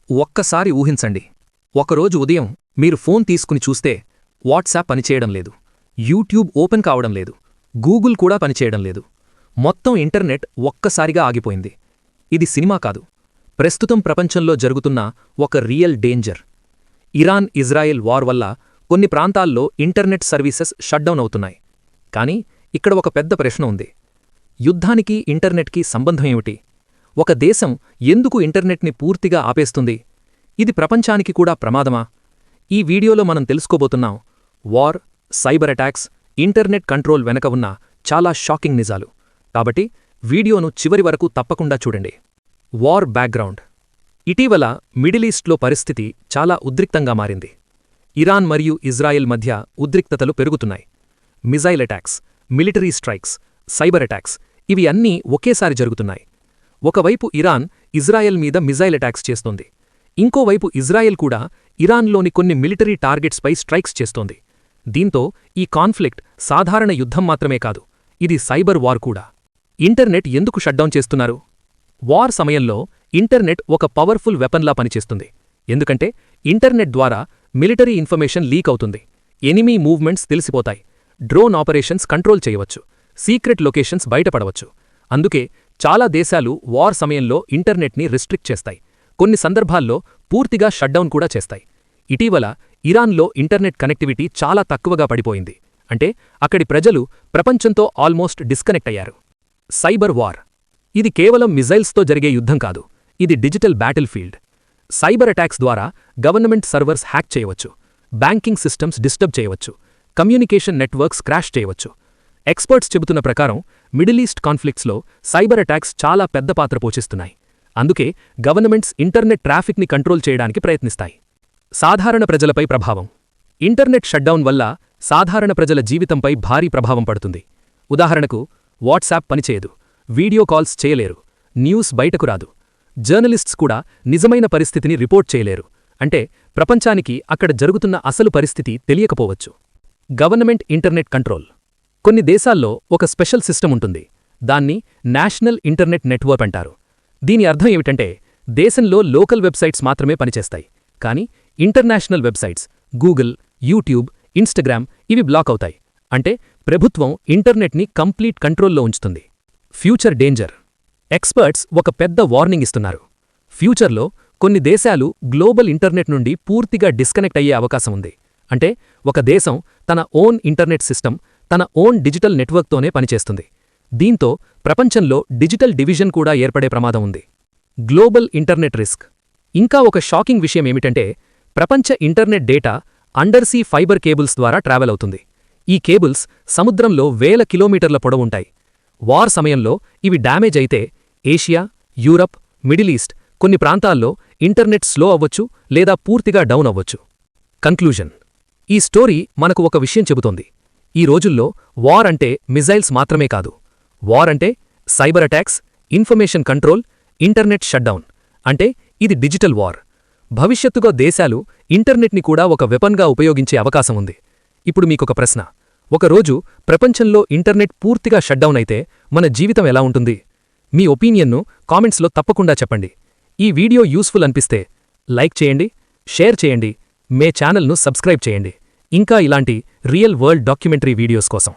ఒక్కసారి ఊహించండి, ఒకరోజు ఉదయం మీరు ఫోన్ తీసుకుని చూస్తే వాట్సాప్ పనిచేయడం లేదు, యూట్యూబ్ ఓపెన్ కావడం లేదు, గూగుల్ కూడా పనిచేయడం లేదు. మొత్తం ఇంటర్నెట్ ఒక్కసారిగా ఆగిపోయింది. ఇది సినిమా కాదు, ప్రస్తుతం ప్రపంచంలో జరుగుతున్న ఒక రియల్ డేంజర్. ఇరాన్-ఇజ్రాయెల్ వార్ వల్ల కొన్ని ప్రాంతాల్లో ఇంటర్నెట్ సర్వీసెస్ షట్డౌన్ అవుతున్నాయి. కానీ ఇక్కడ ఒక పెద్ద ప్రశ్న ఉంది. యుద్ధానికి ఇంటర్నెట్కి సంబంధం ఏమిటి? ఒక దేశం ఎందుకు ఇంటర్నెట్ని పూర్తిగా ఆపేస్తుంది? ఇది ప్రపంచానికి కూడా ప్రమాదమా? ఈ వీడియోలో మనం తెలుసుకోబోతున్నాం war, cyber attacks, internet control వెనక ఉన్న చాలా షాకింగ్ నిజాలు. కాబట్టి వీడియోను చివరి వరకు తప్పకుండా చూడండి. War background. ఇటీవల మిడిల్ ఈస్ట్లో పరిస్థితి చాలా ఉద్రిక్తంగా మారింది. ఇరాన్ మరియు ఇజ్రాయెల్ మధ్య ఉద్రిక్తతలు పెరుగుతున్నాయి. Missile attacks, military strikes, cyber attacks ఇవి అన్నీ ఒకేసారి జరుగుతున్నాయి. ఒకవైపు ఇరాన్ ఇజ్రాయెల్ మీద మిజైల్ అటాక్స్ చేస్తోంది. ఇంకోవైపు ఇజ్రాయెల్ కూడా ఇరాన్లోని కొన్ని మిలిటరీ టార్గెట్స్పై స్ట్రైక్స్ చేస్తోంది. దీంతో ఈ కాన్ఫ్లిక్ట్ సాధారణ యుద్ధం మాత్రమే కాదు, ఇది సైబర్ వార్ కూడా. ఇంటర్నెట్ ఎందుకు షట్డౌన్ చేస్తున్నారు? వార్ సమయంలో ఇంటర్నెట్ ఒక పవర్ఫుల్ వెపన్లా పనిచేస్తుంది. ఎందుకంటే ఇంటర్నెట్ ద్వారా మిలిటరీ ఇన్ఫర్మేషన్ లీక్ అవుతుంది, ఎనిమీ మూవ్మెంట్స్ తెలిసిపోతాయి, డ్రోన్ ఆపరేషన్స్ కంట్రోల్ చేయవచ్చు, సీక్రెట్ లొకేషన్స్ బయటపడవచ్చు. అందుకే చాలా దేశాలు వార్ సమయంలో ఇంటర్నెట్ని రిస్ట్రిక్ట్ చేస్తాయి, కొన్ని సందర్భాల్లో పూర్తిగా షట్డౌన్ కూడా చేస్తాయి. ఇటీవల ఇరాన్లో ఇంటర్నెట్ కనెక్టివిటీ చాలా తక్కువగా పడిపోయింది. అంటే అక్కడి ప్రజలు ప్రపంచంతో ఆల్మోస్ట్ డిస్కనెక్ట్ అయ్యారు. Cyber war. ఇది కేవలం మిజైల్స్తో జరిగే యుద్ధం కాదు, ఇది digital battle field. Cyber attacks ద్వారా గవర్నమెంట్ సర్వర్స్ హ్యాక్ చేయవచ్చు, బ్యాంకింగ్ సిస్టమ్స్ డిస్టర్బ్ చేయవచ్చు, కమ్యూనికేషన్ నెట్వర్క్స్ క్రాష్ చేయవచ్చు. ఎక్స్పర్ట్స్ చెబుతున్న ప్రకారం మిడిల్ ఈస్ట్ కాన్ఫ్లిక్ట్స్లో సైబర్ అటాక్స్ చాలా పెద్ద పాత్ర పోషిస్తున్నాయి. అందుకే గవర్నమెంట్స్ ఇంటర్నెట్ ట్రాఫిక్ని కంట్రోల్ చేయడానికి ప్రయత్నిస్తాయి. సాధారణ ప్రజలపై ప్రభావం. ఇంటర్నెట్ షట్డౌన్ వల్ల సాధారణ ప్రజల జీవితంపై భారీ ప్రభావం పడుతుంది. ఉదాహరణకు వాట్సాప్ పనిచేయదు, వీడియో కాల్స్ చేయలేరు, న్యూస్ బయటకు రాదు, జర్నలిస్ట్స్ కూడా నిజమైన పరిస్థితిని రిపోర్ట్ చేయలేరు. అంటే ప్రపంచానికి అక్కడ జరుగుతున్న అసలు పరిస్థితి తెలియకపోవచ్చు. Government internet control. కొన్ని దేశాల్లో ఒక స్పెషల్ సిస్టమ్ ఉంటుంది, దాన్ని నేషనల్ ఇంటర్నెట్ నెట్వర్క్ అంటారు. దీని అర్థం ఏమిటంటే దేశంలో లోకల్ వెబ్సైట్స్ మాత్రమే పనిచేస్తాయి, కానీ international websites Google, YouTube, Instagram ఇవి బ్లాక్ అవుతాయి. అంటే ప్రభుత్వం ఇంటర్నెట్ని కంప్లీట్ కంట్రోల్లో ఉంచుతుంది. Future danger. ఎక్స్పర్ట్స్ ఒక పెద్ద వార్నింగ్ ఇస్తున్నారు. ఫ్యూచర్లో కొన్ని దేశాలు గ్లోబల్ ఇంటర్నెట్ నుండి పూర్తిగా డిస్కనెక్ట్ అయ్యే అవకాశం ఉంది. అంటే ఒక దేశం తన ఓన్ ఇంటర్నెట్ సిస్టమ్, తన ఓన్ డిజిటల్ నెట్వర్క్తోనే పనిచేస్తుంది. దీంతో ప్రపంచంలో డిజిటల్ డివిజన్ కూడా ఏర్పడే ప్రమాదం ఉంది. Global internet risk. ఇంకా ఒక షాకింగ్ విషయం ఏమిటంటే ప్రపంచ ఇంటర్నెట్ డేటా అండర్సీ ఫైబర్ కేబుల్స్ ద్వారా ట్రావెల్ అవుతుంది. ఈ కేబుల్స్ సముద్రంలో వేల కిలోమీటర్ల పొడవుంటాయి. వార్ సమయంలో ఇవి డ్యామేజ్ అయితే ఏషియా, యూరప్, మిడిల్ ఈస్ట్ కొన్ని ప్రాంతాల్లో ఇంటర్నెట్ స్లో అవ్వచ్చు లేదా పూర్తిగా డౌన్ అవ్వచ్చు. కన్క్లూజన్. ఈ స్టోరీ మనకు ఒక విషయం చెబుతోంది. ఈ రోజుల్లో వార్ అంటే మిజైల్స్ మాత్రమే కాదు, వార్ అంటే cyber attacks, information control, internet shutdown. అంటే ఇది డిజిటల్ వార్. భవిష్యత్తుగా దేశాలు ఇంటర్నెట్ని కూడా ఒక వెపన్గా ఉపయోగించే అవకాశం ఉంది. ఇప్పుడు మీకొక ప్రశ్న. ఒకరోజు ప్రపంచంలో ఇంటర్నెట్ పూర్తిగా షట్డౌన్ అయితే మన జీవితం ఎలా ఉంటుంది? మీ ఒపీనియన్ను కామెంట్స్లో తప్పకుండా చెప్పండి. ఈ వీడియో యూస్ఫుల్ అనిపిస్తే లైక్ చేయండి, షేర్ చేయండి, మే ఛానల్ను సబ్స్క్రైబ్ చేయండి. ఇంకా ఇలాంటి రియల్ వరల్డ్ డాక్యుమెంటరీ వీడియోస్ కోసం.